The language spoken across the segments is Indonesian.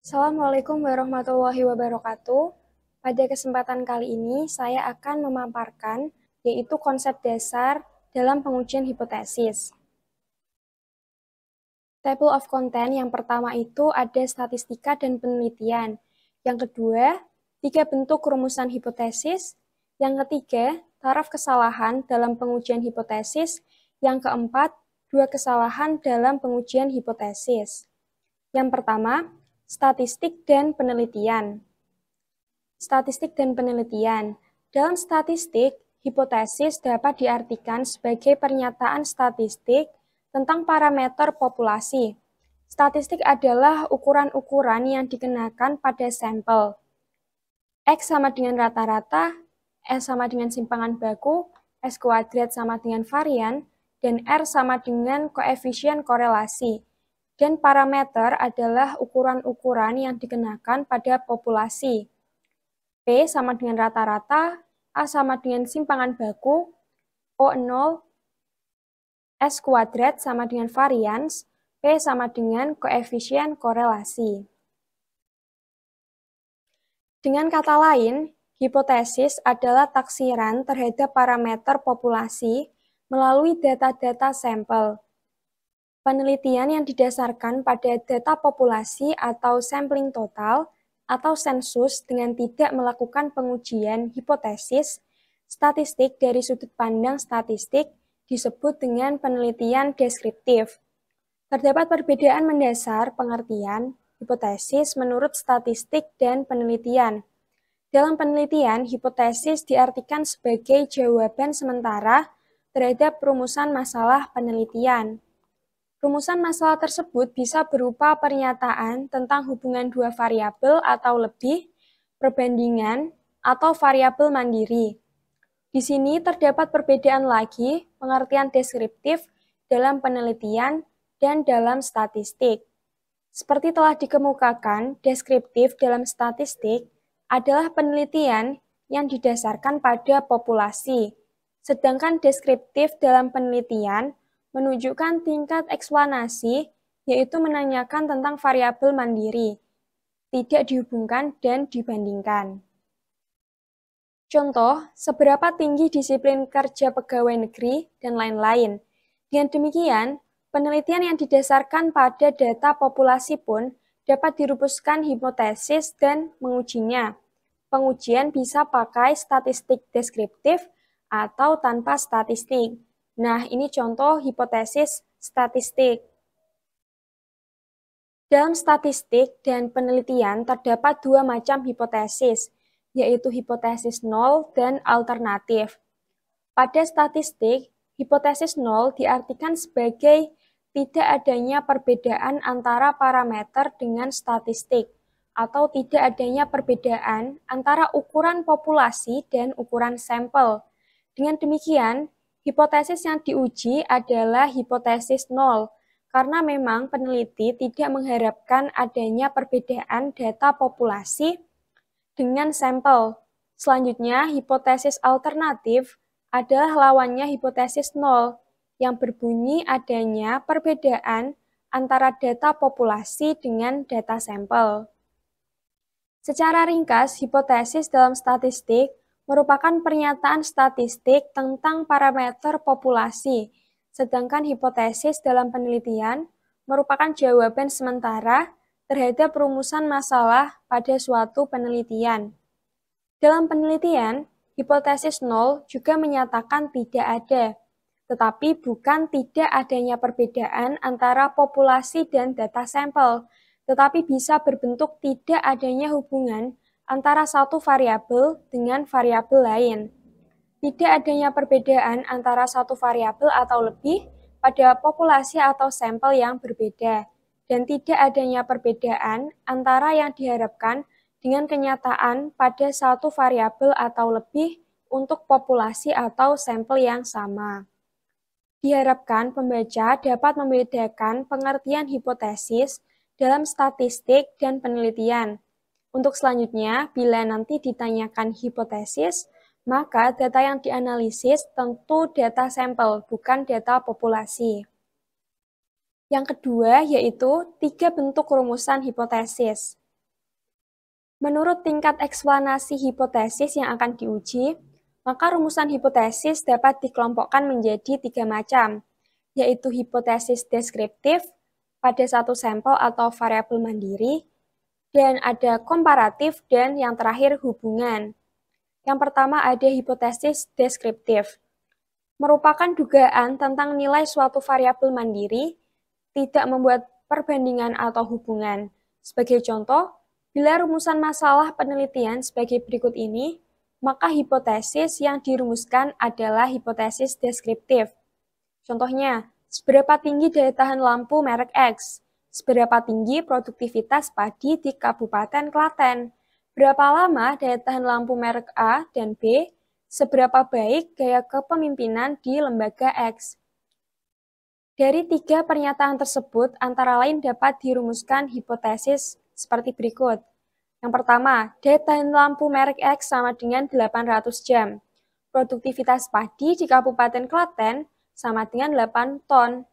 Assalamualaikum warahmatullahi wabarakatuh. Pada kesempatan kali ini, saya akan memaparkan yaitu konsep dasar dalam pengujian hipotesis. Table of content yang pertama itu ada statistika dan penelitian. Yang kedua, 3 bentuk rumusan hipotesis. Yang ketiga, taraf kesalahan dalam pengujian hipotesis. Yang keempat, 2 kesalahan dalam pengujian hipotesis. Yang pertama, statistik dan penelitian. Statistik dan penelitian. Dalam statistik, hipotesis dapat diartikan sebagai pernyataan statistik tentang parameter populasi. Statistik adalah ukuran-ukuran yang dikenakan pada sampel. X sama dengan rata-rata, S sama dengan simpangan baku, S kuadrat sama dengan varian, dan R sama dengan koefisien korelasi. Dan parameter adalah ukuran-ukuran yang dikenakan pada populasi. P sama dengan rata-rata, A sama dengan simpangan baku, O0, S kuadrat sama dengan varians, P sama dengan koefisien korelasi. Dengan kata lain, hipotesis adalah taksiran terhadap parameter populasi melalui data-data sampel. Penelitian yang didasarkan pada data populasi atau sampling total atau sensus dengan tidak melakukan pengujian hipotesis statistik dari sudut pandang statistik disebut dengan penelitian deskriptif. Terdapat perbedaan mendasar pengertian hipotesis menurut statistik dan penelitian. Dalam penelitian, hipotesis diartikan sebagai jawaban sementara terhadap rumusan masalah penelitian. Rumusan masalah tersebut bisa berupa pernyataan tentang hubungan dua variabel atau lebih, perbandingan, atau variabel mandiri. Di sini terdapat perbedaan lagi pengertian deskriptif dalam penelitian dan dalam statistik. Seperti telah dikemukakan, deskriptif dalam statistik adalah penelitian yang didasarkan pada populasi, sedangkan deskriptif dalam penelitian menunjukkan tingkat eksplanasi, yaitu menanyakan tentang variabel mandiri, tidak dihubungkan dan dibandingkan. Contoh, seberapa tinggi disiplin kerja pegawai negeri, dan lain-lain. Dengan demikian, penelitian yang didasarkan pada data populasi pun dapat dirumuskan hipotesis dan mengujinya. Pengujian bisa pakai statistik deskriptif atau tanpa statistik. Nah, ini contoh hipotesis statistik. Dalam statistik dan penelitian terdapat dua macam hipotesis, yaitu hipotesis nol dan alternatif. Pada statistik, hipotesis nol diartikan sebagai tidak adanya perbedaan antara parameter dengan statistik, atau tidak adanya perbedaan antara ukuran populasi dan ukuran sampel. Dengan demikian, hipotesis yang diuji adalah hipotesis nol, karena memang peneliti tidak mengharapkan adanya perbedaan data populasi dengan sampel. Selanjutnya, hipotesis alternatif adalah lawannya hipotesis nol, yang berbunyi adanya perbedaan antara data populasi dengan data sampel. Secara ringkas, hipotesis dalam statistik merupakan pernyataan statistik tentang parameter populasi, sedangkan hipotesis dalam penelitian merupakan jawaban sementara terhadap rumusan masalah pada suatu penelitian. Dalam penelitian, hipotesis nol juga menyatakan tidak ada, tetapi bukan tidak adanya perbedaan antara populasi dan data sampel, tetapi bisa berbentuk tidak adanya hubungan antara satu variabel dengan variabel lain. Tidak adanya perbedaan antara satu variabel atau lebih pada populasi atau sampel yang berbeda, dan tidak adanya perbedaan antara yang diharapkan dengan kenyataan pada satu variabel atau lebih untuk populasi atau sampel yang sama. Diharapkan pembaca dapat membedakan pengertian hipotesis dalam statistik dan penelitian. Untuk selanjutnya, bila nanti ditanyakan hipotesis, maka data yang dianalisis tentu data sampel, bukan data populasi. Yang kedua yaitu 3 bentuk rumusan hipotesis. Menurut tingkat eksplanasi hipotesis yang akan diuji, maka rumusan hipotesis dapat dikelompokkan menjadi 3 macam, yaitu hipotesis deskriptif pada satu sampel atau variabel mandiri, dan ada komparatif, dan yang terakhir hubungan. Yang pertama ada hipotesis deskriptif, merupakan dugaan tentang nilai suatu variabel mandiri, tidak membuat perbandingan atau hubungan. Sebagai contoh, bila rumusan masalah penelitian sebagai berikut ini, maka hipotesis yang dirumuskan adalah hipotesis deskriptif. Contohnya, seberapa tinggi daya tahan lampu merek X? Seberapa tinggi produktivitas padi di Kabupaten Klaten? Berapa lama daya tahan lampu merek A dan B? Seberapa baik gaya kepemimpinan di lembaga X? Dari 3 pernyataan tersebut, antara lain dapat dirumuskan hipotesis seperti berikut. Yang pertama, daya tahan lampu merek X sama dengan 800 jam. Produktivitas padi di Kabupaten Klaten sama dengan 8 ton.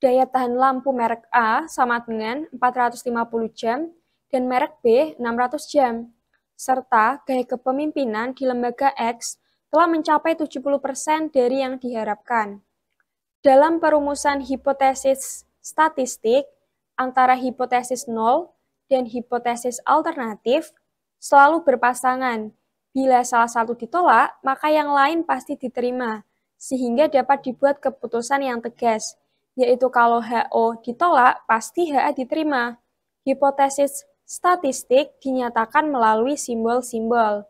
Daya tahan lampu merek A sama dengan 450 jam dan merek B 600 jam. Serta gaya kepemimpinan di lembaga X telah mencapai 70% dari yang diharapkan. Dalam perumusan hipotesis statistik, antara hipotesis nol dan hipotesis alternatif selalu berpasangan. Bila salah satu ditolak, maka yang lain pasti diterima, sehingga dapat dibuat keputusan yang tegas, yaitu kalau HO ditolak, pasti HA diterima. Hipotesis statistik dinyatakan melalui simbol-simbol.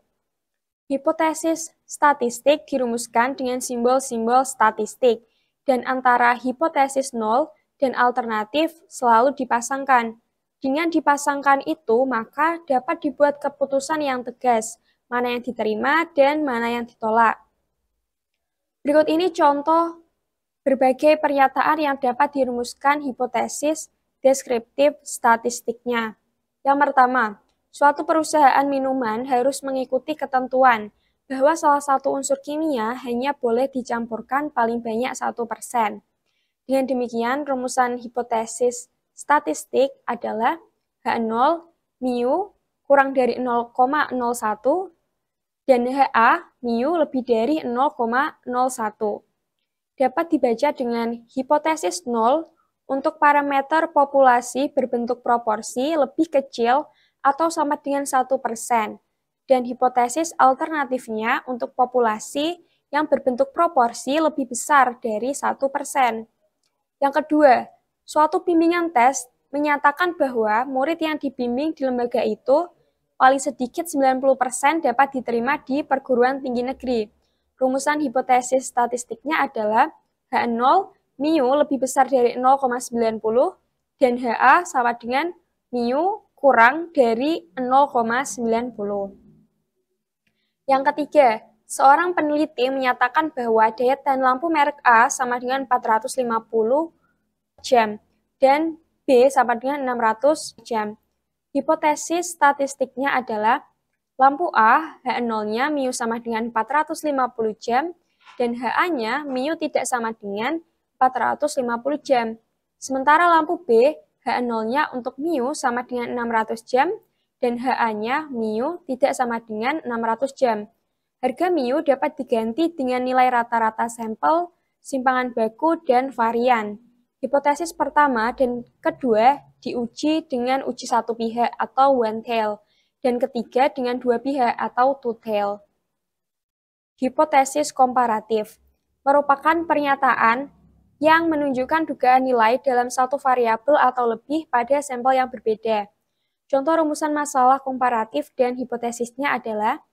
Hipotesis statistik dirumuskan dengan simbol-simbol statistik, dan antara hipotesis nol dan alternatif selalu dipasangkan. Dengan dipasangkan itu, maka dapat dibuat keputusan yang tegas, mana yang diterima dan mana yang ditolak. Berikut ini contoh berbagai pernyataan yang dapat dirumuskan hipotesis deskriptif statistiknya. Yang pertama, suatu perusahaan minuman harus mengikuti ketentuan bahwa salah satu unsur kimia hanya boleh dicampurkan paling banyak 1%. Dengan demikian, rumusan hipotesis statistik adalah H0 mu kurang dari 0,01 dan HA mu lebih dari 0,01. Dapat dibaca dengan hipotesis 0 untuk parameter populasi berbentuk proporsi lebih kecil atau sama dengan 1%. Dan hipotesis alternatifnya untuk populasi yang berbentuk proporsi lebih besar dari 1%. Yang kedua, suatu bimbingan tes menyatakan bahwa murid yang dibimbing di lembaga itu paling sedikit 90% dapat diterima di perguruan tinggi negeri. Rumusan hipotesis statistiknya adalah H0 mu lebih besar dari 0,90 dan HA sama dengan mu kurang dari 0,90. Yang ketiga, seorang peneliti menyatakan bahwa daya tahan lampu merek A sama dengan 450 jam dan B sama dengan 600 jam. Hipotesis statistiknya adalah lampu A, H0-nya mu sama dengan 450 jam dan HA-nya mu tidak sama dengan 450 jam. Sementara lampu B, H0-nya untuk mu sama dengan 600 jam dan HA-nya mu tidak sama dengan 600 jam. Harga mu dapat diganti dengan nilai rata-rata sampel, simpangan baku, dan varian. Hipotesis pertama dan kedua diuji dengan uji satu pihak atau one tail, dan ketiga dengan dua pihak atau two tail. Hipotesis komparatif merupakan pernyataan yang menunjukkan dugaan nilai dalam satu variabel atau lebih pada sampel yang berbeda. Contoh rumusan masalah komparatif dan hipotesisnya adalah,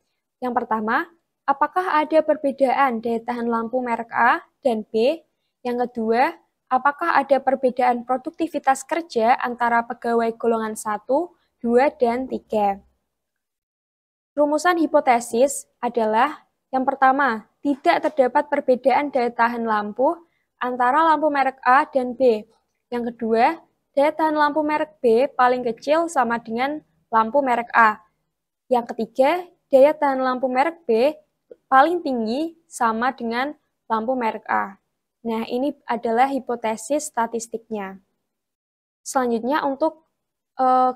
yang pertama, apakah ada perbedaan daya tahan lampu merek A dan B? Yang kedua, apakah ada perbedaan produktivitas kerja antara pegawai golongan 1, 2, dan 3? Rumusan hipotesis adalah, yang pertama, tidak terdapat perbedaan daya tahan lampu antara lampu merek A dan B. Yang kedua, daya tahan lampu merek B paling kecil sama dengan lampu merek A. Yang ketiga, daya tahan lampu merek B paling tinggi sama dengan lampu merek A. Nah, ini adalah hipotesis statistiknya. Selanjutnya untuk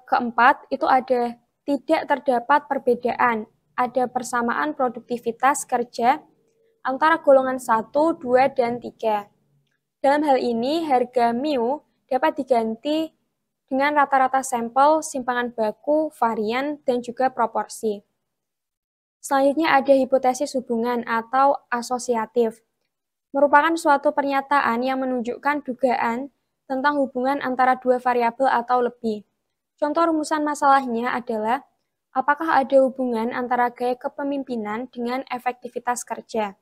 keempat, itu ada tidak terdapat perbedaan, ada persamaan produktivitas kerja antara golongan 1, 2, dan 3. Dalam hal ini, harga mu dapat diganti dengan rata-rata sampel, simpangan baku, varian, dan juga proporsi. Selanjutnya ada hipotesis hubungan atau asosiatif. Merupakan suatu pernyataan yang menunjukkan dugaan tentang hubungan antara dua variabel atau lebih. Contoh rumusan masalahnya adalah, apakah ada hubungan antara gaya kepemimpinan dengan efektivitas kerja?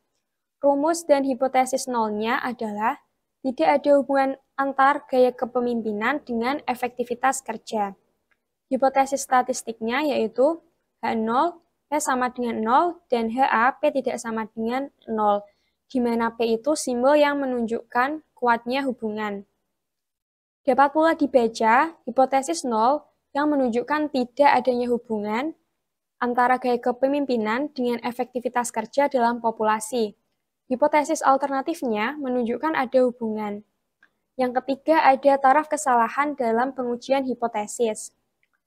Rumus dan hipotesis nolnya adalah, tidak ada hubungan antar gaya kepemimpinan dengan efektivitas kerja. Hipotesis statistiknya yaitu H0, P sama dengan 0, dan HA, P tidak sama dengan 0, di mana P itu simbol yang menunjukkan kuatnya hubungan. Dapat pula dibaca hipotesis 0 yang menunjukkan tidak adanya hubungan antara gaya kepemimpinan dengan efektivitas kerja dalam populasi. Hipotesis alternatifnya menunjukkan ada hubungan. Yang ketiga ada taraf kesalahan dalam pengujian hipotesis.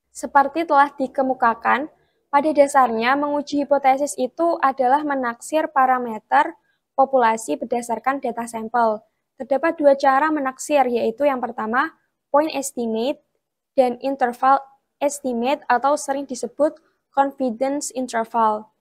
Seperti telah dikemukakan, pada dasarnya menguji hipotesis itu adalah menaksir parameter populasi berdasarkan data sampel. Terdapat dua cara menaksir, yaitu yang pertama, point estimate dan interval estimate atau sering disebut confidence interval.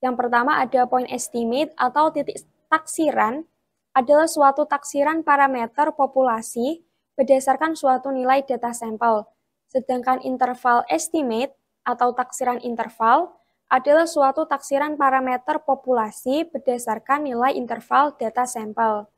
Yang pertama ada point estimate atau titik taksiran adalah suatu taksiran parameter populasi berdasarkan suatu nilai data sampel. Sedangkan interval estimate atau taksiran interval adalah suatu taksiran parameter populasi berdasarkan nilai interval data sampel.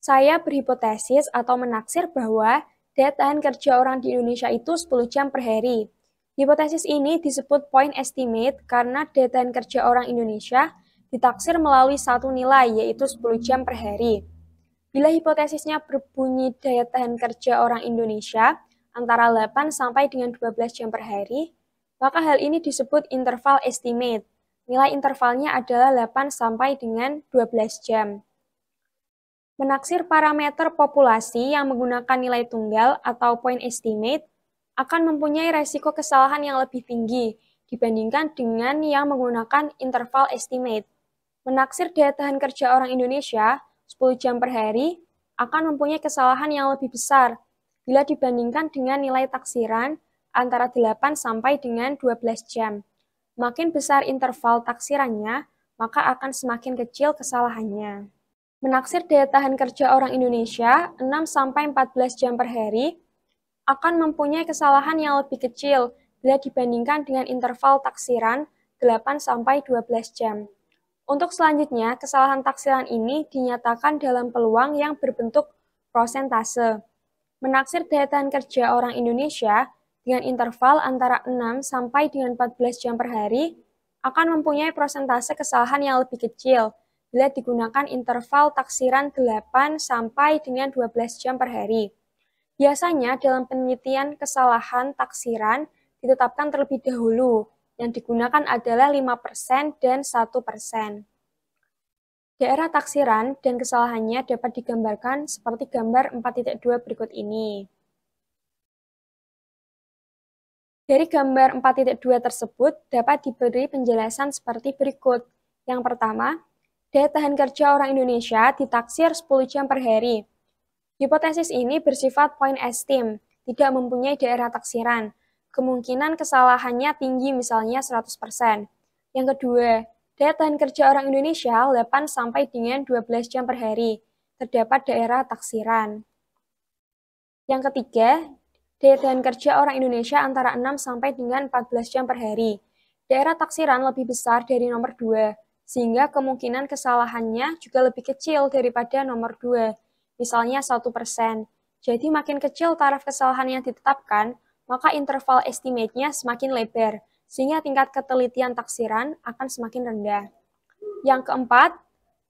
Saya berhipotesis atau menaksir bahwa daya tahan kerja orang di Indonesia itu 10 jam per hari. Hipotesis ini disebut point estimate karena daya tahan kerja orang Indonesia ditaksir melalui satu nilai, yaitu 10 jam per hari. Bila hipotesisnya berbunyi daya tahan kerja orang Indonesia antara 8 sampai dengan 12 jam per hari, maka hal ini disebut interval estimate. Nilai intervalnya adalah 8 sampai dengan 12 jam. Menaksir parameter populasi yang menggunakan nilai tunggal atau point estimate akan mempunyai resiko kesalahan yang lebih tinggi dibandingkan dengan yang menggunakan interval estimate. Menaksir daya tahan kerja orang Indonesia 10 jam per hari akan mempunyai kesalahan yang lebih besar bila dibandingkan dengan nilai taksiran antara 8 sampai dengan 12 jam. Makin besar interval taksirannya, maka akan semakin kecil kesalahannya. Menaksir daya tahan kerja orang Indonesia 6 sampai 14 jam per hari akan mempunyai kesalahan yang lebih kecil bila dibandingkan dengan interval taksiran 8 sampai 12 jam. Untuk selanjutnya, kesalahan taksiran ini dinyatakan dalam peluang yang berbentuk prosentase. Menaksir daya tahan kerja orang Indonesia dengan interval antara 6 sampai dengan 14 jam per hari akan mempunyai prosentase kesalahan yang lebih kecil bila digunakan interval taksiran 8 sampai dengan 12 jam per hari. Biasanya dalam penelitian kesalahan taksiran ditetapkan terlebih dahulu, yang digunakan adalah 5% dan 1%. Daerah taksiran dan kesalahannya dapat digambarkan seperti gambar 4.2 berikut ini. Dari gambar 4.2 tersebut dapat diberi penjelasan seperti berikut. Yang pertama, daya tahan kerja orang Indonesia ditaksir 10 jam per hari. Hipotesis ini bersifat point estimate, tidak mempunyai daerah taksiran. Kemungkinan kesalahannya tinggi, misalnya 100%. Yang kedua, daya tahan kerja orang Indonesia 8 sampai dengan 12 jam per hari. Terdapat daerah taksiran. Yang ketiga, daya tahan kerja orang Indonesia antara 6 sampai dengan 14 jam per hari. Daerah taksiran lebih besar dari nomor 2, sehingga kemungkinan kesalahannya juga lebih kecil daripada nomor 2, misalnya 1%. Jadi makin kecil taraf kesalahan yang ditetapkan, maka interval estimate-nya semakin lebar, sehingga tingkat ketelitian taksiran akan semakin rendah. Yang keempat,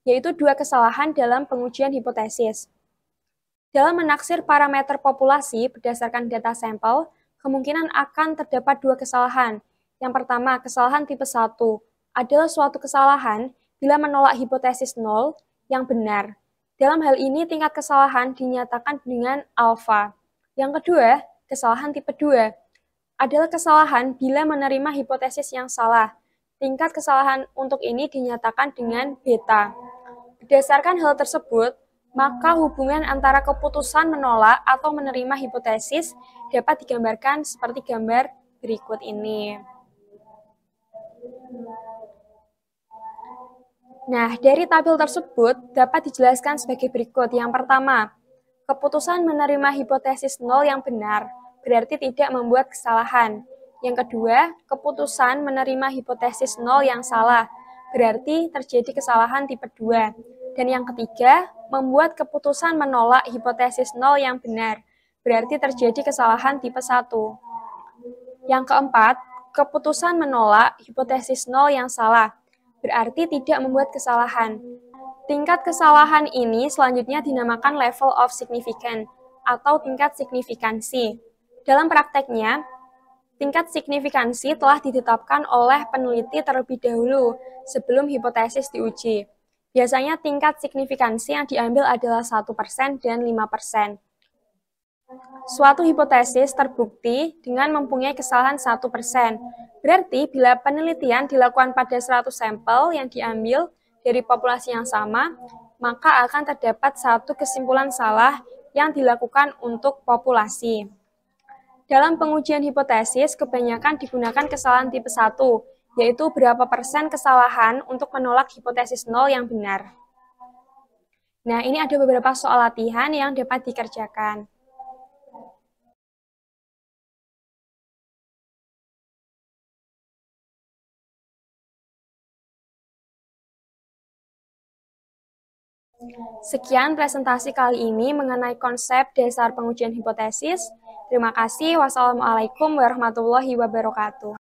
yaitu dua kesalahan dalam pengujian hipotesis. Dalam menaksir parameter populasi berdasarkan data sampel, kemungkinan akan terdapat dua kesalahan. Yang pertama, kesalahan tipe 1 adalah suatu kesalahan bila menolak hipotesis 0 yang benar. Dalam hal ini, tingkat kesalahan dinyatakan dengan alfa. Yang kedua, kesalahan tipe 2 adalah kesalahan bila menerima hipotesis yang salah. Tingkat kesalahan untuk ini dinyatakan dengan beta. Berdasarkan hal tersebut, maka hubungan antara keputusan menolak atau menerima hipotesis dapat digambarkan seperti gambar berikut ini. Nah, dari tabel tersebut dapat dijelaskan sebagai berikut. Yang pertama, keputusan menerima hipotesis nol yang benar, berarti tidak membuat kesalahan. Yang kedua, keputusan menerima hipotesis nol yang salah, berarti terjadi kesalahan tipe 2. Dan yang ketiga, membuat keputusan menolak hipotesis nol yang benar, berarti terjadi kesalahan tipe 1. Yang keempat, keputusan menolak hipotesis nol yang salah, berarti tidak membuat kesalahan. Tingkat kesalahan ini selanjutnya dinamakan level of significance atau tingkat signifikansi. Dalam prakteknya, tingkat signifikansi telah ditetapkan oleh peneliti terlebih dahulu sebelum hipotesis diuji. Biasanya tingkat signifikansi yang diambil adalah 1% dan 5%. Suatu hipotesis terbukti dengan mempunyai kesalahan 1%. Berarti bila penelitian dilakukan pada 100 sampel yang diambil dari populasi yang sama, maka akan terdapat satu kesimpulan salah yang dilakukan untuk populasi. Dalam pengujian hipotesis, kebanyakan digunakan kesalahan tipe 1, yaitu berapa persen kesalahan untuk menolak hipotesis nol yang benar. Nah, ini ada beberapa soal latihan yang dapat dikerjakan. Sekian presentasi kali ini mengenai konsep dasar pengujian hipotesis. Terima kasih. Wassalamualaikum warahmatullahi wabarakatuh.